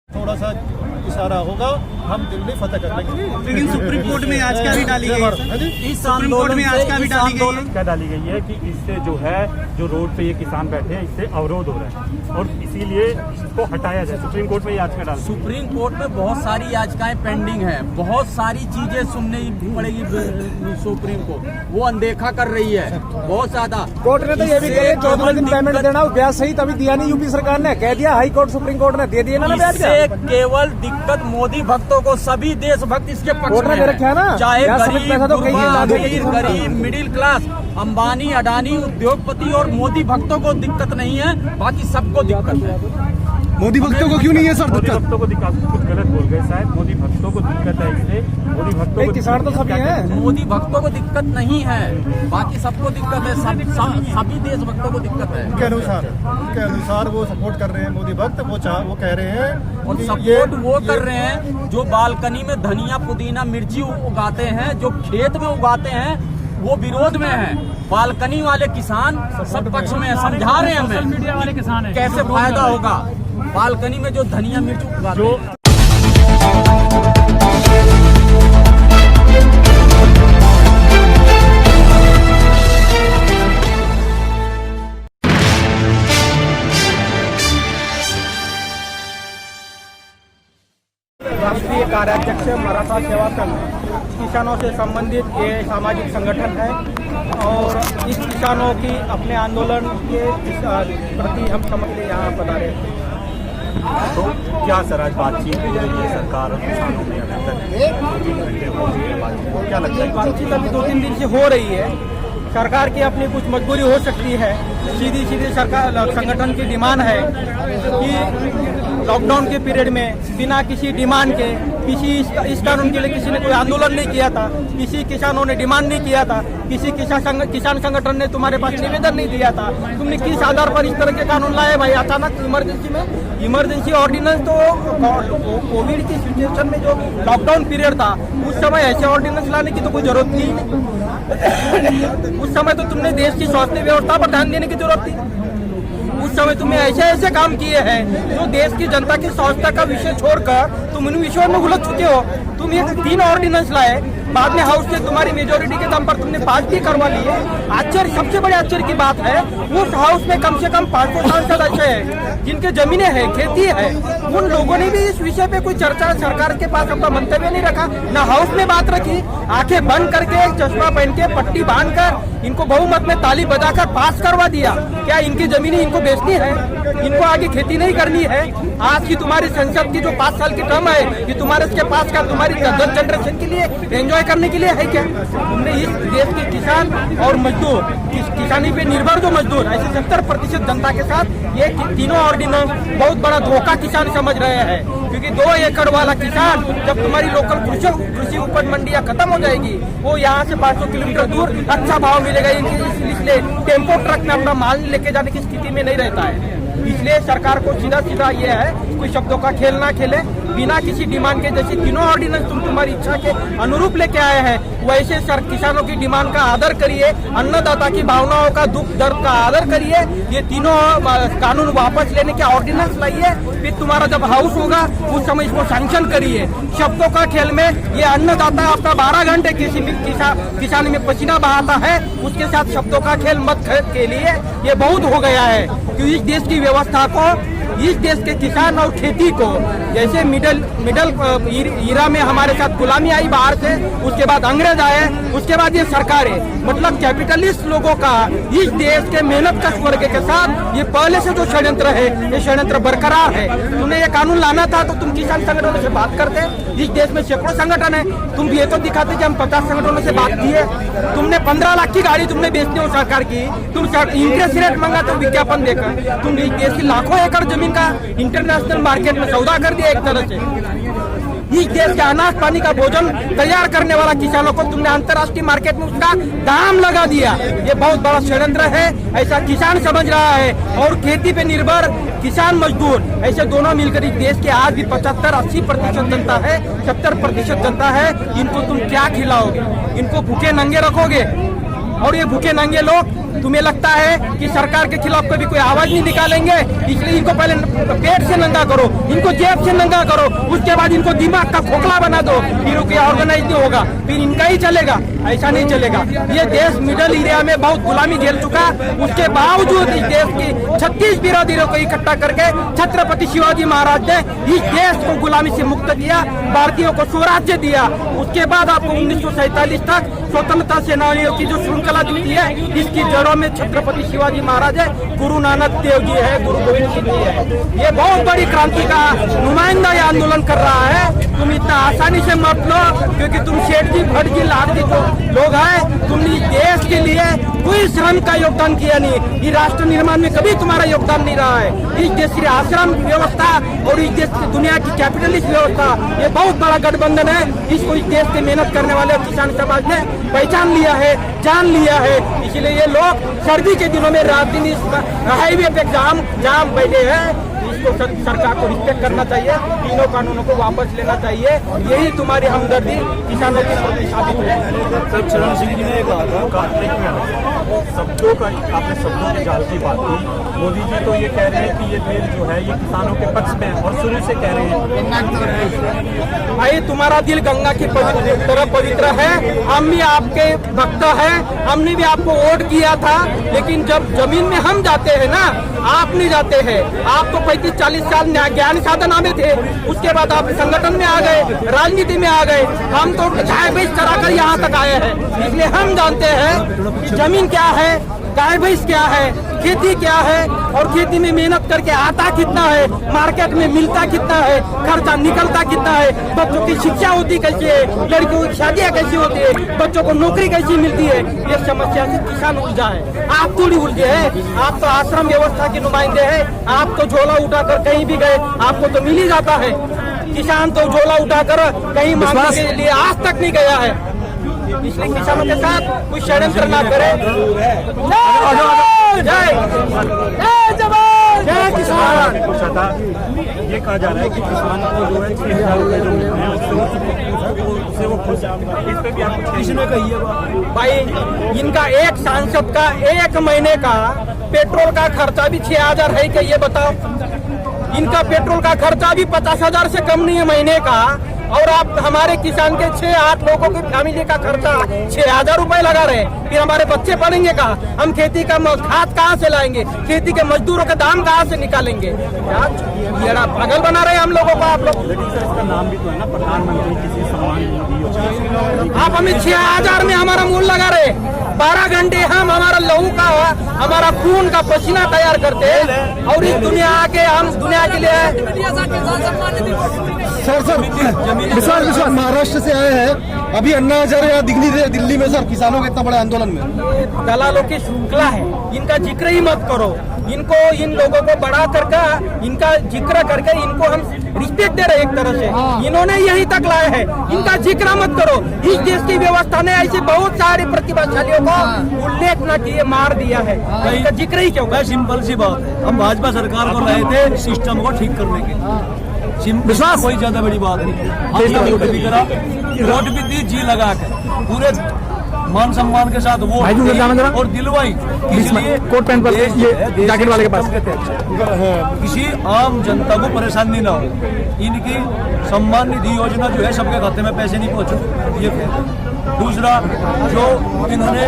थोड़ा सा इशारा होगा, हम दिल्ली फतेह कर लेंगे। लेकिन सुप्रीम कोर्ट में याचिका भी डाली गई है। सुप्रीम कोर्ट में याचिका भी डाली गई है। क्या डाली गई है कि इससे जो है, जो रोड पे ये किसान बैठे हैं, इससे अवरोध हो रहा है और इसीलिए इसको हटाया जाए। सुप्रीम कोर्ट में याचिका डाली। सुप्रीम कोर्ट में बहुत सारी याचिकाएं पेंडिंग है, बहुत सारी चीजें सुननी पड़ेगी सुप्रीम कोर्ट, वो अनदेखा कर रही है बहुत ज्यादा। कोर्ट ने तो ये भी कहा 14 दिन पेमेंट देना, ब्याज सहित अभी दिया नहीं। यूपी सरकार ने कह दिया, हाई कोर्ट सुप्रीम कोर्ट ने दे दिया ना ब्याज। इससे केवल दिक्कत मोदी भक्तों को, सभी देशभक्त इसके पक्ष में है, चाहे गरीब गरीब मिडिल क्लास, अंबानी अडानी उद्योगपति और मोदी भक्तों को दिक्कत नहीं है, बाकी सबको दिक्कत है। मोदी भक्तों को क्यों नहीं है सर? मोदी भक्तों को दिक्कत, कुछ गलत बोल गए शायद। मोदी भक्तों को दिक्कत है इससे, मोदी भक्तों को किसान तो सभी है। मोदी भक्तों को दिक्कत नहीं है, बाकी सबको दिक्कत है, सभी देशभक्तों को दिक्कत है। उनके अनुसार वो सपोर्ट कर रहे हैं मोदी भक्त, वो कह रहे हैं और सपोर्ट वो कर रहे हैं जो बालकनी में धनिया पुदीना मिर्ची उगाते हैं, जो खेत में उगाते हैं, वो विरोध में है। बालकनी वाले किसान सब पक्ष में समझा रहे हैं हमें, सोशल मीडिया वाले किसान है, कैसे फायदा होगा बालकनी में जो धनिया मिर्च उगाते हैं। राष्ट्रीय कार्याध्यक्ष मराठा सेवा संघ किसानों से संबंधित ये सामाजिक संगठन है और इस किसानों की अपने आंदोलन के प्रति हम समझ के यहाँ पधारे हैं। तो क्या सर आज बातचीत हो रही है सरकार और किसानों में? अभी तक 2-3 घंटे हो गए बातचीत, क्या लगता है? बातचीत अभी 2-3 दिन से हो रही है। सरकार की अपनी कुछ मजबूरी हो सकती है। सीधी सरकार संगठन की डिमांड है कि लॉकडाउन के पीरियड में बिना किसी डिमांड के, इस कानून के लिए किसी ने कोई आंदोलन नहीं किया था, किसी किसानों ने डिमांड नहीं किया था, किसी किसान संगठन ने तुम्हारे पास निवेदन नहीं दिया था, तुमने किस आधार पर इस तरह के कानून लाए भाई अचानक इमरजेंसी में? इमरजेंसी ऑर्डिनेंस तो कोविड की सिचुएशन में जो लॉकडाउन पीरियड था उस समय ऐसे ऑर्डिनेंस लाने की तो कोई जरूरत थी नहीं। उस समय तो तुमने देश की स्वास्थ्य व्यवस्था पर ध्यान देने की जरूरत थी। उस समय तुमने ऐसे काम किए हैं जो देश की जनता की स्वास्थ्य का विषय छोड़कर तुम उन विषयों में उलझ चुके हो। तुम ये 3 ऑर्डिनेंस लाए, बाद में हाउस से तुम्हारी मेजोरिटी के दम पर तुमने पास भी करवा लिए। आश्चर्य, सबसे बड़े आश्चर्य की बात है उस हाउस में कम से कम 500 सांसद ऐसे हैं जिनके जमीनें हैं, खेती है। उन लोगों ने भी इस विषय पे कोई चर्चा, सरकार के पास अपना मंतव्य नहीं रखा, न हाउस में बात रखी। आंखें बंद करके, चश्मा पहन के, पट्टी बांधकर इनको बहुमत में ताली बजाकर पास करवा दिया। क्या इनकी जमीनें इनको बेचनी है? इनको आगे खेती नहीं करनी है? आज की तुम्हारी संसद की जो 5 साल की टर्म है, ये तुम्हारे के पास का तुम्हारी 10 जनरेशन के लिए एंजॉय करने के लिए है क्या? तुमने इस देश के किसान और मजदूर, किसानी पे निर्भर जो मजदूर, ऐसे 70% जनता के साथ ये तीनों ऑर्डिनेंस बहुत बड़ा धोखा किसान समझ रहे हैं। क्योंकि 2 एकड़ वाला किसान जब तुम्हारी लोकल कृषि उपज मंडियां खत्म हो जाएगी, वो यहाँ से 500 किलोमीटर दूर अच्छा भाव मिलेगा, इसलिए टेम्पो ट्रक में अपना माल लेके जाने की स्थिति में नहीं रहता है। इसलिए सरकार को सीधा ये है, कोई शब्दों का खेल ना खेले, बिना किसी डिमांड के। जैसे तीनों ऑर्डिनेंस तुम्हारी इच्छा के अनुरूप लेके आए हैं, वैसे सर किसानों की डिमांड का आदर करिए, अन्नदाता की भावनाओं का, दुख दर्द का आदर करिए। ये तीनों कानून वापस लेने के ऑर्डिनेंस लाइए, फिर तुम्हारा जब हाउस होगा उस समय इसको सैंक्शन करिए। शब्दों का खेल में ये अन्नदाता आपका 12 घंटे किसी भी किसान में पसीना बहाता है, उसके साथ शब्दों का खेल मत खेलिए। ये बहुत हो गया है कि इस देश की व्यवस्था को, इस देश के किसान और खेती को, जैसे मिडल ईरा में हमारे साथ गुलामी आई बाहर से, उसके बाद अंग्रेज आए, उसके बाद ये सरकारें, मतलब कैपिटलिस्ट लोगों का इस देश के मेहनत कश वर्ग के साथ ये पहले से जो षड्यंत्र है, ये षड्यंत्र बरकरार है। तुम्हें ये कानून लाना था तो तुम किसान संगठनों से बात करते। इस देश में सैकड़ों संगठन है, तुम ये तो दिखाते कि हम 50 संगठनों से बात की है। तुमने 15 लाख की गाड़ी तुमने बेचनी हो सरकार की, तुम इंटरेस्ट रेट मांगा तो विज्ञापन देकर तुम इस देश की लाखों एकड़ जमीन का इंटरनेशनल मार्केट में सौदा कर दिया। एक तरह से इस देश के अनाज पानी का भोजन तैयार करने वाला किसानों को तुमने अंतर्राष्ट्रीय मार्केट में उसका दाम लगा दिया। ये बहुत बड़ा षड्यंत्र है, ऐसा किसान समझ रहा है। और खेती पे निर्भर किसान मजदूर ऐसे दोनों मिलकर इस देश के आज भी 75-80% जनता है, 70% जनता है। इनको तुम क्या खिलाओगे? इनको भूखे नंगे रखोगे और ये भूखे नंगे लोग तुम्हें लगता है कि सरकार के खिलाफ कभी कोई आवाज नहीं निकालेंगे, इसलिए इनको पहले पेट से नंगा करो, इनको जेब से नंगा करो, उसके बाद इनको दिमाग का खोखला बना दो, फिर उनकी ऑर्गेनाइज नहीं होगा, फिर इनका ही चलेगा। ऐसा नहीं चलेगा। ये देश मिडिल एरिया में बहुत गुलामी झेल चुका, उसके बावजूद इस देश की 36 बिरादरियों को इकट्ठा करके छत्रपति शिवाजी महाराज ने इस देश को गुलामी से मुक्त किया, भारतीयों को स्वराज्य दिया। उसके बाद आपको 1947 तक स्वतंत्रता सेनानियों की जो श्रृंखला जुटी है, इसकी जड़ों में छत्रपति शिवाजी महाराज है, गुरु नानक देव जी है, गुरु गोविंद सिंह जी है। ये बहुत बड़ी क्रांति का नुमाइंदा ये आंदोलन कर रहा है। तुम इतना आसानी से मत लो, क्योंकि तुम सेठ जी भट्ट जी लाट जी जो लोग हैं, तुमने इस देश के लिए कोई श्रम का योगदान किया नहीं। ये राष्ट्र निर्माण में कभी तुम्हारा योगदान नहीं रहा है। इस देश की आश्रम व्यवस्था और इस देश की दुनिया की कैपिटलिस्ट व्यवस्था, ये बहुत बड़ा गठबंधन है। इसको इस देश के मेहनत करने वाले किसान समाज ने पहचान लिया है, जान लिया है। इसलिए ये लोग सर्दी के दिनों में रात दिन हाईवे पे जाम बैठे हैं। इसको सरकार को रिस्पेक्ट करना चाहिए, तीनों कानूनों को वापस लेना चाहिए। यही तुम्हारी हमदर्दी किसानों के प्रति साबित है। सर, चरण सिंह जी ने शब्दों का, आपने शब्दों के जाल की बात की। मोदी जी तो ये कह रहे हैं कि ये बिल जो है ये किसानों के पक्ष में है और शुरू से कह रहे हैं। भाई, तुम्हारा दिल गंगा की तरह पवित्र है। हम भी आपके भक्त हैं, हमने भी आपको वोट किया था, लेकिन जब जमीन में हम जाते हैं ना, आप नहीं जाते हैं। आप तो 35-40 साल ज्ञान साधना में थे, उसके बाद आप संगठन में आ गए, राजनीति में आ गए। हम तो गाय भैंस चराकर यहाँ तक आए हैं, इसलिए हम जानते हैं जमीन क्या है, गाय भैंस क्या है, खेती क्या है, और खेती में मेहनत करके आता कितना है, मार्केट में मिलता कितना है, खर्चा निकलता कितना है, बच्चों की शिक्षा होती कैसी है, लड़कियों की शादियाँ कैसी होती है, बच्चों को नौकरी कैसी मिलती है। ये समस्या से किसान उलझा है। आप थोड़ी उलझे हैं, आप तो आश्रम व्यवस्था के नुमाइंदे हैं। आप तो झोला उठाकर कहीं भी गए, आपको तो मिल ही जाता है। किसान तो झोला उठाकर कहीं मांगने के लिए आज तक नहीं गया है। इसलिए किसानों के साथ कोई षड्यंत्र ना करे। जय जवान, जय किसान। ये कहा जा रहा है कि किसान को जो है 6,000 रुपये जो मिलते हैं उससे वो खुश है। इस पे भी आप किसने कही है भाई? इनका एक सांसद का 1 महीने का पेट्रोल का खर्चा भी 6,000 है क्या? ये बताओ। इनका पेट्रोल का खर्चा भी 50,000 से कम नहीं है महीने का, और आप हमारे किसान के 6-8 लोगों की फैमिली का खर्चा 6,000 रुपए लगा रहे हैं। फिर हमारे बच्चे पढ़ेंगे कहाँ? हम खेती का खाद कहाँ से लाएंगे? खेती के मजदूरों का दाम कहाँ से निकालेंगे? ये पागल बना रहे हैं हम लोगों को आप लोग। इसका नाम भी तो है ना, प्रधानमंत्री किसी सम्मान निधि। आप हमें 6,000 में हमारा मूल लगा रहे। 12 घंटे हम हमारा लहू का, हमारा खून का पसीना तैयार करते हैं, और इस दुनिया के हम दुनिया के लिए। सर विशाल महाराष्ट्र से आए हैं, अभी अन्ना हजारे यहाँ दिल्ली में सर किसानों के इतना बड़ा आंदोलन में। दलालों की श्रृंखला है, इनका जिक्र ही मत करो। इनको, इन लोगों को बढ़ा करके, इनका जिक्र करके इनको हम रिस्पेक्ट दे रहे एक तरह से। इन्होंने यहीं तक लाए हैं, इनका जिक्र मत करो। इस देश की व्यवस्था ने ऐसे बहुत सारे प्रतिभाशालियों को उल्लेख न किए मार दिया है, इनका जिक्र ही क्यों? सिंपल सी बात है, हम भाजपा सरकार को लाए थे सिस्टम को ठीक करने के। विश्वास, कोई ज्यादा बड़ी बात नहीं। वोट भी करा, वोट भी दी जी लगा के, पूरे मान सम्मान के साथ वो और दिलवाई। कोट पैंट पर ये जैकेट वाले के पास किसी आम जनता को परेशानी ना हो। इनकी सम्मान निधि योजना जो है सबके खाते में पैसे नहीं पहुंचे, ये दूसरा जो इन्होंने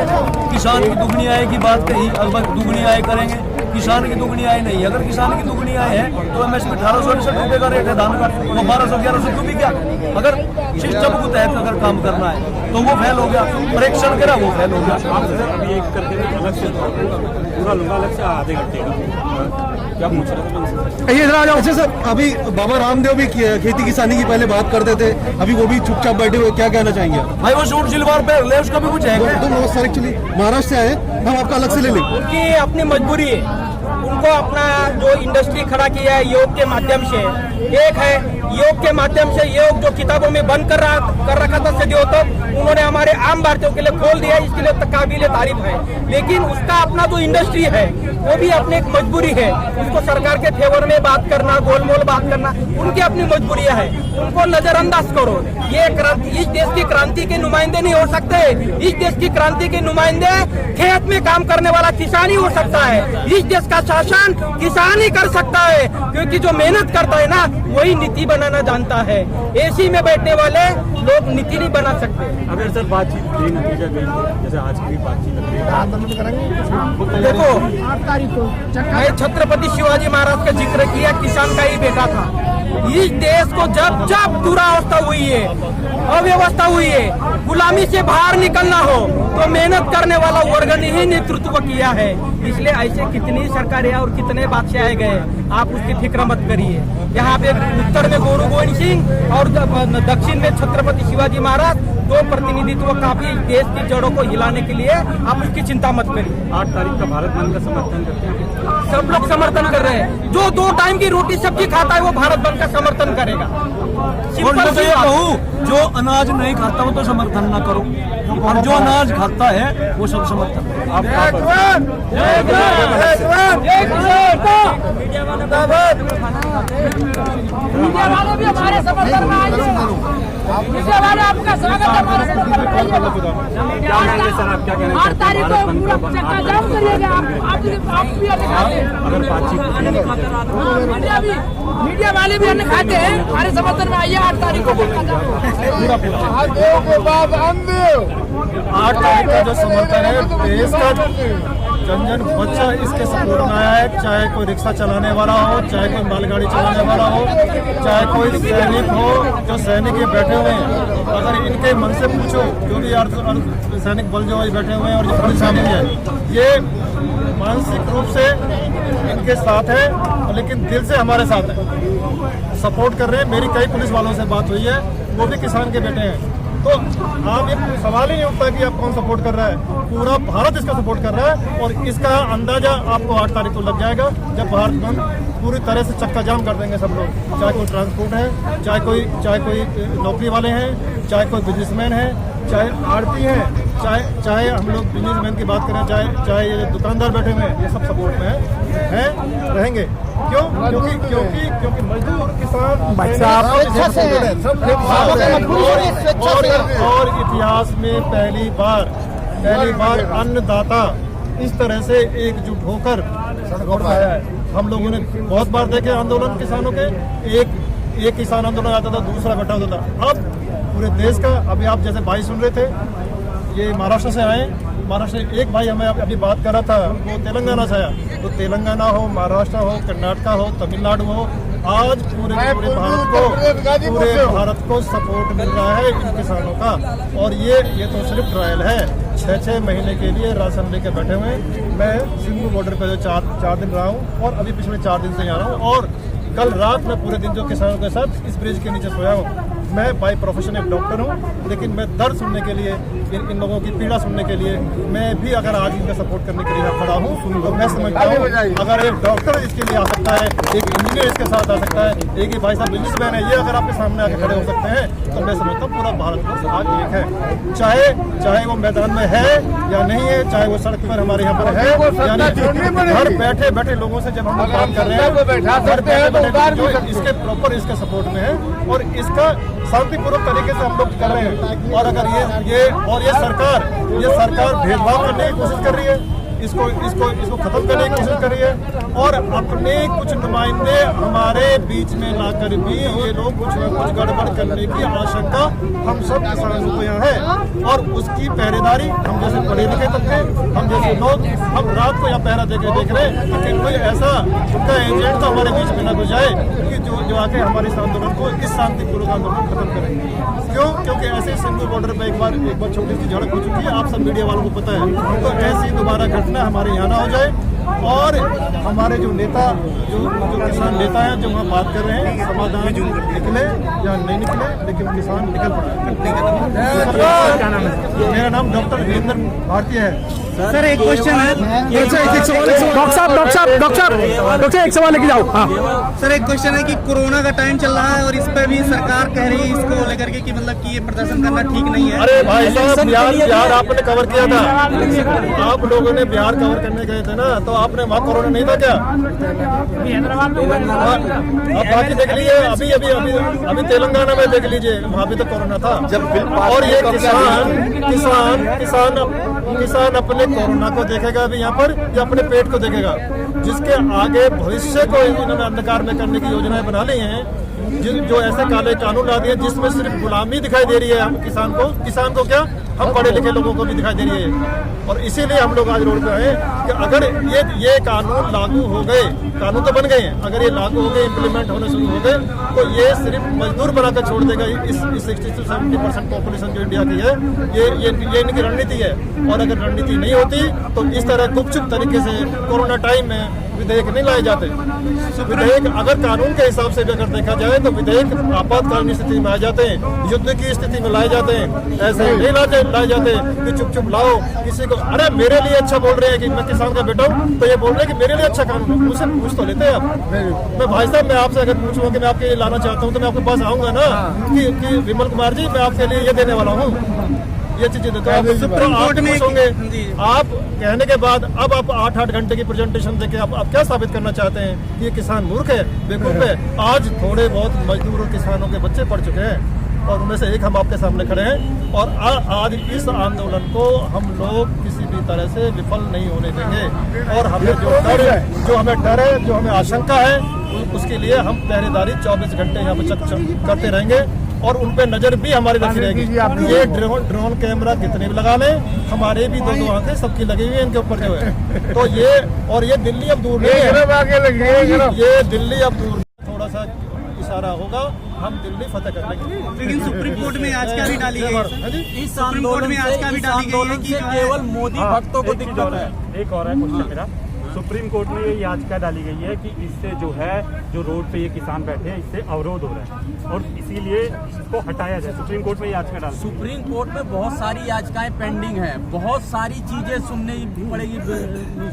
किसान की दुगनी आय की बात कही, अगर दुगनी आय करेंगे, किसान की दुगनी आय नहीं। अगर किसान की दुगनी आय है तो MSP 1868 रुपये का रेट है धान का, वो 1200-1100 क्यों भी क्या? अगर सिस्टम को तहत अगर काम करना है तो वो फेल हो गया, परीक्षण करा वो फेल हो गया। अभी एक करके अलग से पूरा लंबा अलग से आधे घंटे क्या पूछ रहे थे? अच्छा सर, अभी बाबा रामदेव भी खेती किसानी की पहले बात करते थे, अभी वो भी चुपचाप बैठे हुए, क्या कहना चाहेंगे आप? भाई वो सूट सिलवार पे ले, उसका भी कुछ है क्या? तुम सर एक्चुअली महाराष्ट्र से आए, हम आपका अलग से ले लें। उनकी अपनी मजबूरी है, उनको अपना जो इंडस्ट्री खड़ा किया है योग के माध्यम से। एक है योग के माध्यम से, योग जो किताबों में बंद कर रखा था सदियों तक, उन्होंने हमारे आम भारतीयों के लिए खोल दिया, इसके लिए काबिल तारीफ है। लेकिन उसका अपना जो इंडस्ट्री है वो भी अपनी एक मजबूरी है, उसको सरकार के फेवर में बात करना, गोलमोल बात करना, उनकी अपनी मजबूरियां है, उनको नजरअंदाज करो। ये क्रांति, इस देश की क्रांति के नुमाइंदे नहीं हो सकते। इस देश की क्रांति के नुमाइंदे खेत में काम करने वाला किसान ही हो सकता है। इस देश का शासन किसान ही कर सकता है, क्योंकि जो मेहनत करता है ना वही नीति बनाना जानता है। एसी में बैठने वाले लोग नीति नहीं बना सकते। अगर सर बातचीत नतीजा गई, जैसे आज की बातचीत लग रही है, देखो, मैं छत्रपति शिवाजी महाराज का जिक्र किया, किसान का ही बेटा था। इस देश को जब जब दुरावस्था हुई है, अव्यवस्था हुई है, गुलामी से बाहर निकलना हो तो मेहनत करने वाला वर्ग ने ही नेतृत्व किया है। इसलिए ऐसे कितनी सरकारें और कितने बादशाह आए गए, आप उसकी फिक्र मत करिए। यहाँ पे उत्तर में गुरु गोविंद सिंह और दक्षिण में छत्रपति शिवाजी महाराज, दो प्रतिनिधित्व काफी देश की जड़ों को हिलाने के लिए, आप उसकी चिंता मत करिए। 8 तारीख का भारत बंद का समर्थन करते हैं, सब लोग समर्थन कर रहे हैं। जो 2 टाइम की रोटी सब्जी खाता है वो भारत बंद का समर्थन करेगा। और मैं तो ये कहूँ, जो अनाज नहीं खाता वो तो समर्थन ना करो, और जो अनाज खाता है वो सब समर्थन करो। मीडिया वाले भी हमारे समर्थन में आइए। मीडिया वाले आपका स्वागत है, हमारे समर्थन में आइए। क्या कहेंगे सर, आप क्या कहना 8 तारीख को पूरा चक्का जाम करिएगा। आप भी अगर बातचीत मीडिया वाले भी अन्य खाते हैं, हमारे समर्थन में आइए। 8 तारीख को चक्का जाम। 8 तारीख का जो समर्थन है, देश का जन जन बच्चा इसके सपोर्ट में आया है। चाहे कोई रिक्शा चलाने वाला हो, चाहे कोई मालगाड़ी चलाने वाला हो, चाहे कोई सैनिक हो, जो सैनिक ये बैठे हुए हैं, अगर इनके मन से पूछो, जो भी सैनिक बल जो बैठे हुए हैं और जो पुलिस शामिल है, ये मानसिक रूप से इनके साथ है, लेकिन दिल से हमारे साथ है, सपोर्ट कर रहे हैं। मेरी कई पुलिस वालों से बात हुई है, वो भी किसान के बेटे हैं। तो आप ये सवाल ही नहीं उठता कि आप कौन सपोर्ट कर रहा है, पूरा भारत इसका सपोर्ट कर रहा है। और इसका अंदाजा आपको 8 तारीख को लग जाएगा, जब भारत बंद पूरी तरह से चक्का जाम कर देंगे सब लोग। चाहे कोई ट्रांसपोर्ट है, चाहे कोई नौकरी वाले हैं, चाहे कोई बिजनेसमैन है, चाहे आड़ती हैं, चाहे हम लोग बिजनेसमैन की बात करें, चाहे ये दुकानदार बैठे हुए हैं, ये सब सपोर्ट में हैं, रहेंगे। क्यों? क्योंकि मजदूर, किसान, और इतिहास में पहली बार अन्नदाता इस तरह से एकजुट होकर सड़कों पर आया है। हम लोगों ने बहुत बार देखे आंदोलन किसानों के, एक किसान आंदोलन आता था, दूसरा बैठा होता था। अब पूरे देश का, अभी आप जैसे भाई सुन रहे थे, ये महाराष्ट्र से आए। महाराष्ट्र एक भाई हमें अभी बात कर रहा था, वो तेलंगाना से आया। तो तेलंगाना हो, महाराष्ट्र हो, कर्नाटक हो, तमिलनाडु हो, आज पूरे भारत को सपोर्ट मिल रहा है इन किसानों का। और ये तो सिर्फ ट्रायल है। 6 महीने के लिए राशन लेके बैठे हुए हैं। मैं सिंधु बॉर्डर पर जो 4 दिन रहा हूँ, और अभी पिछले 4 दिन से यहाँ रहा हूँ। और कल रात में पूरे दिन जो किसानों के साथ इस ब्रिज के नीचे सोया हूँ। मैं बाय प्रोफेशन एक डॉक्टर हूँ, लेकिन मैं दर्द सुनने के लिए, इन लोगों की पीड़ा सुनने के लिए, मैं भी अगर आज इनका सपोर्ट करने के लिए यहाँ खड़ा हूँ, तो मैं समझता हूँ अगर एक डॉक्टर इसके लिए आ सकता है, एक इंजीनियर इसके साथ आ सकता है, एक ही भाई साहब बिजनेसमैन है, ये अगर आपके सामने आके खड़े हो सकते हैं, तो मैं समझता हूँ पूरा भारत आज एक है। चाहे वो मैदान में है या नहीं है, चाहे वो सड़क पर हमारे यहाँ पर है या नहीं, घर बैठे बैठे लोगों से जब हम लोग बात कर रहे हैं, घर बैठे बैठे जो इसके प्रॉपर इसके सपोर्ट में है, और इसका शांतिपूर्वक तरीके से हम लोग कर रहे हैं। और अगर ये सरकार भेदभाव करने की कोशिश कर रही है, इसको खत्म करने की कोशिश कर रही है, और अपने कुछ नुमाइंदे हमारे बीच में लाकर भी ये लोग कुछ न कुछ गड़बड़ करने की आशंका हम सब किसानों को यहाँ है। और उसकी पहरेदारी हम जैसे पढ़े लिखे तबके, हम जैसे लोग, हम रात को यहाँ पहरा देख रहे हैं कि कोई ऐसा उनका एजेंट तो हमारे बीच में न घुस जाए कि जो आके हमारे इस आंदोलन को, इस शांतिपूर्वक आंदोलन खत्म करेंगे। क्योंकि ऐसे सिंधु बॉर्डर पे एक बार छोटी सी झड़प हो चुकी है, आप सब मीडिया वालों को पता है। तो ऐसी दोबारा घटना हमारे यहाँ ना हो जाए, और हमारे जो नेता, जो किसान नेता हैं, जो वहाँ बात कर रहे हैं, समाधान निकले या नहीं निकले, लेकिन किसान निकल पड़ा है। मेरा नाम डॉक्टर वीरेंद्र भारती है। सर एक क्वेश्चन है डॉक्टर एक सवाल लेके जाओ। हाँ सर एक क्वेश्चन है कि कोरोना का टाइम चल रहा है और इस पे भी सरकार कह रही है इसको लेकर के कि मतलब कि ये प्रदर्शन करना ठीक नहीं है। अरे भाई साहब, बिहार आपने कवर किया था, आप लोगों ने बिहार कवर करने गए थे ना, तो आपने वहाँ कोरोना नहीं था क्या? अब बाकी देख लीजिए, अभी तेलंगाना में देख लीजिए, वहाँ भी तो कोरोना था। और ये किसान अपने कोरोना को देखेगा अभी यहाँ पर या अपने पेट को देखेगा? जिसके आगे भविष्य को इन्होंने अंधकार में करने की योजनाएं बना ली हैं, जो ऐसे काले कानून ला दिए जिसमें सिर्फ गुलामी दिखाई दे रही है हम किसान को क्या, हम पढ़े लिखे लोगों को भी दिखाई दे रही है। और इसीलिए हम लोग आज रोड पे आए कि अगर ये कानून लागू हो गए, कानून तो बन गए हैं, अगर ये लागू हो गए, इम्प्लीमेंट होने शुरू हो गए, तो ये सिर्फ मजदूर बनाकर छोड़ देगा इस 60 से 70% पॉपुलेशन जो इंडिया की है। ये इनकी रणनीति है। और अगर रणनीति नहीं होती तो इस तरह गुपचुप तरीके से कोरोना टाइम में विधेयक नहीं लाए जाते। विधेयक अगर कानून के हिसाब से भी अगर देखा जाए तो विधेयक आपातकालीन स्थिति में आ जाते हैं, युद्ध की स्थिति में लाए जाते हैं। ऐसे नहीं लाए जाते कि चुप लाओ किसी को। अरे मेरे लिए अच्छा बोल रहे हैं कि मैं किसान का बेटा हूँ, तो ये बोल रहे हैं कि मेरे लिए अच्छा कानून है, मुझसे पूछ तो लेते हैं आप। मैं भाई साहब, मैं आपसे अगर पूछूंगा कि मैं आपके लिए लाना चाहता हूँ तो मैं आपके पास आऊंगा ना कि विमल कुमार जी, मैं आपके लिए ये देने वाला हूँ, ये चीजें देता हूँ। आप कहने के बाद अब आप 8 घंटे की प्रेजेंटेशन देके आप क्या साबित करना चाहते हैं कि ये किसान मूर्ख है, बेवकूफ है? आज थोड़े बहुत मजदूर और किसानों के बच्चे पढ़ चुके हैं और उनमें से एक हम आपके सामने खड़े हैं। और आज इस आंदोलन को हम लोग किसी भी तरह से विफल नहीं होने देंगे। और हमें जो डर है, जो हमें आशंका है, उसके लिए हम पहरेदारी 24 घंटे यहाँ पर करते रहेंगे और उन पे नजर भी हमारी रखी रहेगी। ये ड्रोन कैमरा कितने भी लगा लें, हमारे भी दो आंखें सबकी लगी हुई है इनके ऊपर जो है। तो ये दिल्ली अब दूर नहीं है, ये दिल्ली अब दूर, थोड़ा सा इशारा होगा, हम दिल्ली फतेह कर लेंगे। लेकिन सुप्रीम कोर्ट में आज क्या भी डाली गई है, इस आंदोलन से केवल मोदी भक्तों को दिक्कत है। एक और है क्वेश्चन मेरा, सुप्रीम कोर्ट में ये याचिका डाली गई है कि इससे जो रोड पे ये किसान बैठे हैं, इससे अवरोध हो रहा है और इसीलिए इसको हटाया जाए। सुप्रीम कोर्ट में याचिका डाली। सुप्रीम कोर्ट में बहुत सारी याचिकाएं पेंडिंग है, बहुत सारी चीजें सुननी पड़ेगी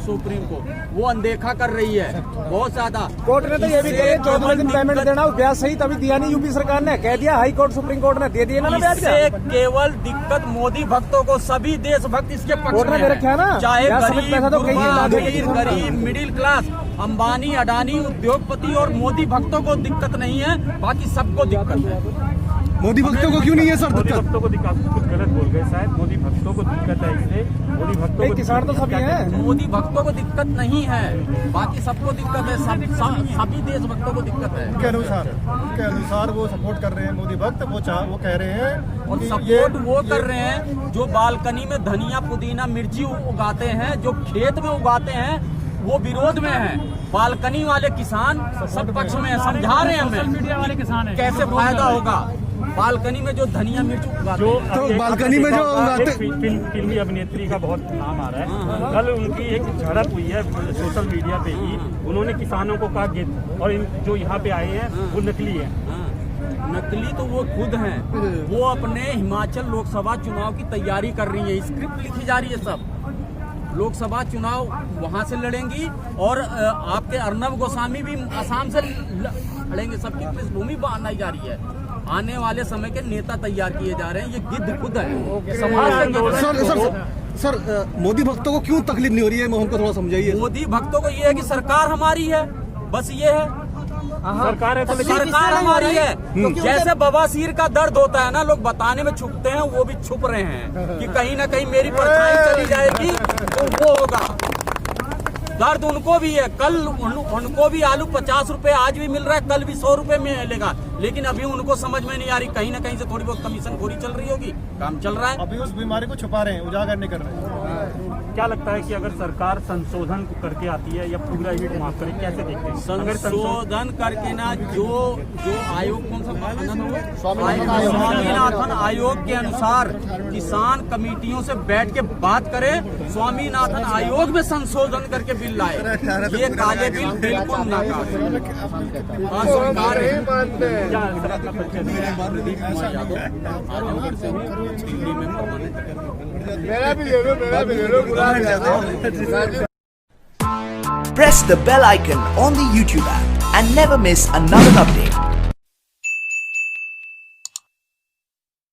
सुप्रीम को, वो अनदेखा कर रही है बहुत ज्यादा। कोर्ट ने तो ये भी कहा 14 दिन पेमेंट देना, ब्याज सहित अभी दिया नहीं यूपी सरकार ने, कह दिया हाई कोर्ट सुप्रीम कोर्ट ने दे दिया ना ब्याज। इससे केवल दिक्कत मोदी भक्तों को, सभी देशभक्त इसके पक्ष में है, चाहे गरीब मिडिल क्लास, अंबानी अडानी उद्योगपति और मोदी भक्तों को दिक्कत नहीं है, बाकी सबको दिक्कत है। मोदी भक्तों को क्यों नहीं है सर? मोदी भक्तों को दिक्कत, कुछ गलत बोल गए शायद, मोदी भक्तों को दिक्कत है इससे। मोदी भक्तों को किसान तो सभी हैं, मोदी भक्तों को दिक्कत नहीं है, बाकी सबको दिक्कत है, सभी देशभक्तों को दिक्कत है। उनके अनुसार वो सपोर्ट कर रहे हैं मोदी भक्त, वो कह रहे हैं और सपोर्ट वो कर रहे हैं जो बालकनी में धनिया पुदीना मिर्ची उगाते हैं, जो खेत में उगाते हैं, वो विरोध में है। बालकनी वाले किसान सब पक्ष में है, समझा रहे हैं हमें मीडिया वाले किसान कैसे फायदा होगा बालकनी में जो धनिया मिर्च उगाते हैं। तो बालकनी में जो उगाते, फिल्मी अभिनेत्री का बहुत नाम आ रहा है। कल उनकी एक झड़प हुई है सोशल मीडिया पे ही, उन्होंने किसानों को कहा गिद्ध, और जो यहाँ पे आए हैं वो नकली है। नकली तो वो खुद हैं, वो अपने हिमाचल लोकसभा चुनाव की तैयारी कर रही है, स्क्रिप्ट लिखी जा रही है सब। लोकसभा चुनाव वहां से लड़ेंगी और आपके अर्नब गोस्वामी भी असम से लड़ेंगे, सबकी पृष्ठभूमि बनाई जा रही है। आने वाले समय के नेता तैयार किए जा रहे हैं, ये गिद्ध खुद है समाज से। सर मोदी भक्तों को क्यों तकलीफ नहीं हो रही है, हमको थोड़ा समझाइए। मोदी भक्तों को ये है कि सरकार हमारी है, बस ये है, सरकार है तो सरकार हमारी है। जैसे बवासीर का दर्द होता है ना, लोग बताने में छुपते हैं, वो भी छुप रहे हैं कि कहीं ना कहीं मेरी परछाई चली जाएगी तो वो होगा। दर्द उनको भी है, कल उनको भी आलू 50 रुपए आज भी मिल रहा है, कल भी 100 रुपए में मिलेगा, लेकिन अभी उनको समझ में नहीं आ रही, कहीं ना कहीं से थोड़ी बहुत कमीशन खोरी चल रही होगी, काम चल रहा है। अभी उस बीमारी को छुपा रहे हैं, उजागर नहीं कर रहे हैं। क्या लगता है कि अगर सरकार संशोधन करके आती है या पूरा ये माफ करे, कैसे देखते हैं? संशोधन करके ना, जो आयोग कौन सा स्वामीनाथन आयोग के अनुसार किसान कमेटियों से बैठ के बात करे, स्वामीनाथन आयोग में संशोधन करके बिल लाए, ये काले बिल बिल्कुल नाकाम है। सरकार दिल्ली में Press the bell icon on the YouTube app and never miss another update.